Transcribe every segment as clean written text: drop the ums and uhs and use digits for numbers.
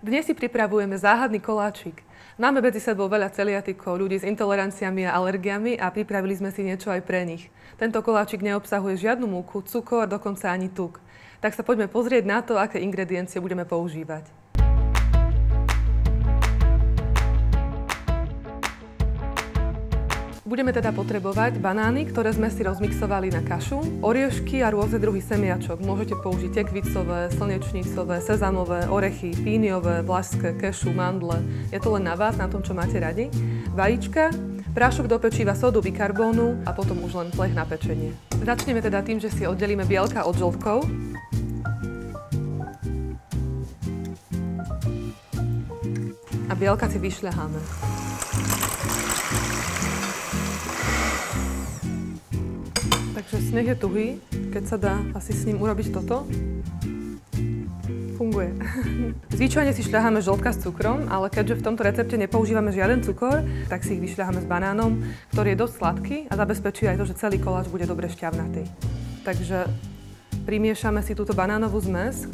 Dnes si pripravujeme záhadný koláčik. Máme medzi sebou veľa celiatikov, ľudí s intoleranciami a alergiami a pripravili sme si niečo aj pre nich. Tento koláčik neobsahuje žiadnu múku, cukor, dokonca ani tuk. Tak sa poďme pozrieť na to, aké ingrediencie budeme používať. Budeme teda potrebovať banány, ktoré sme si rozmixovali na kašu, oriešky a rôzne druhy semiačok. Môžete použiť tekvicové, slnečnicové, sezamové, orechy, píniové, vlašské, kešu, mandle. Je to len na vás, na tom, čo máte radi. Vajíčka, prášok do pečiva, sodu, bikarbónu a potom už len plech na pečenie. Začneme teda tým, že si oddelíme bielka od žltkov. A bielka si vyšľaháme. Takže sneh je tuhý, keď sa dá asi s ním urobiť toto. Funguje. Zvyčajne si šľaháme žltka s cukrom, ale keďže v tomto recepte nepoužívame žiaden cukor, tak si ich vyšľaháme s banánom, ktorý je dosť sladký a zabezpečí aj to, že celý koláč bude dobre šťavnatý. Takže primiešame si túto banánovú zmes.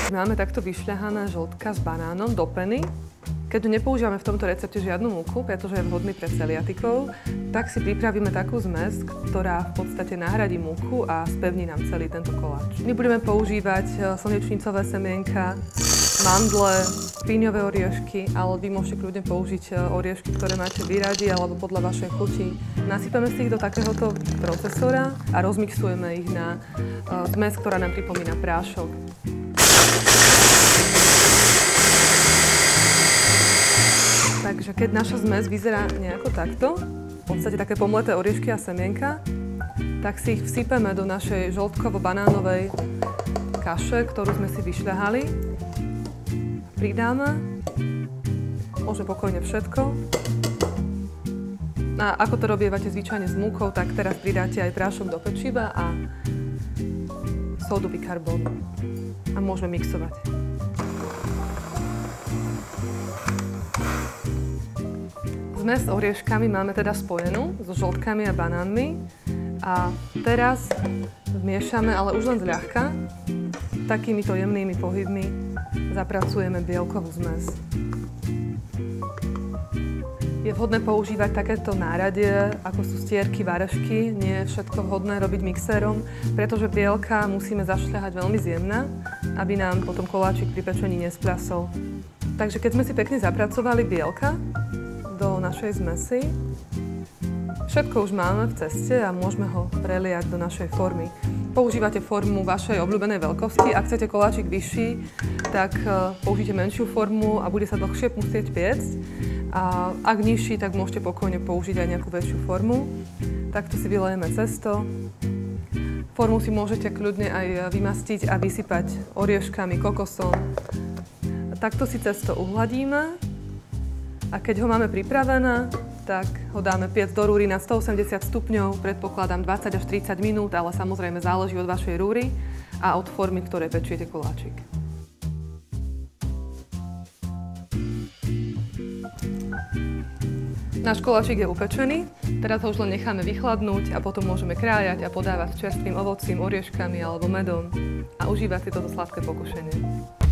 Máme takto vyšľahané žltka s banánom do peny. Keďže nepoužívame v tomto recepte žiadnu múku, pretože je vhodný pre celiatikov, tak si pripravíme takú zmes, ktorá v podstate nahradí múku a spevní nám celý tento koláč. My budeme používať slnečnicové semienka, mandle, píňové oriešky, ale vy môžete kľudne použiť oriešky, ktoré máte vy radi alebo podľa vašej chuti. Nasypeme si ich do takéhoto procesora a rozmixujeme ich na zmes, ktorá nám pripomína prášok. Takže keď naša zmes vyzerá nejako takto, v podstate také pomleté oriešky a semienka, tak si ich vsypeme do našej žltkovo-banánovej kaše, ktorú sme si vyšľahali. Pridáme, môžeme pokojne všetko. A ako to robievate zvyčajne s múkou, tak teraz pridáte aj prášok do pečiva a sódu bikarbónu. A môžeme mixovať. Zmes s orieškami máme teda spojenú so žltkami a banánmi a teraz zmiešame, ale už len zľahka, takýmito jemnými pohybmi zapracujeme bielkovú zmes. Je vhodné používať takéto náradie, ako sú stierky, varešky. Nie je všetko vhodné robiť mixérom, pretože bielka musíme zašľahať veľmi zjemná, aby nám potom koláčik pri pečení nespľasol. Takže keď sme si pekne zapracovali bielka do našej zmesi, všetko už máme v ceste a môžeme ho preliať do našej formy. Používate formu vašej obľúbenej veľkosti. Ak chcete koláčik vyšší, tak použite menšiu formu a bude sa dlhšie musieť piecť. A ak nižší, tak môžete pokojne použiť aj nejakú väčšiu formu. Takto si vylejeme cesto. Formu si môžete kľudne aj vymastiť a vysypať orieškami, kokosom. Takto si cesto uhladíme a keď ho máme pripravené, tak ho dáme piec do rúry na 180 stupňov, predpokladám 20 až 30 minút, ale samozrejme záleží od vašej rúry a od formy, v ktorej pečiete koláčik. Náš koláčik je upečený, teraz ho už len necháme vychladnúť a potom môžeme krájať a podávať s čerstvým ovocím, orieškami alebo medom a užívať si toto sladké pokušenie.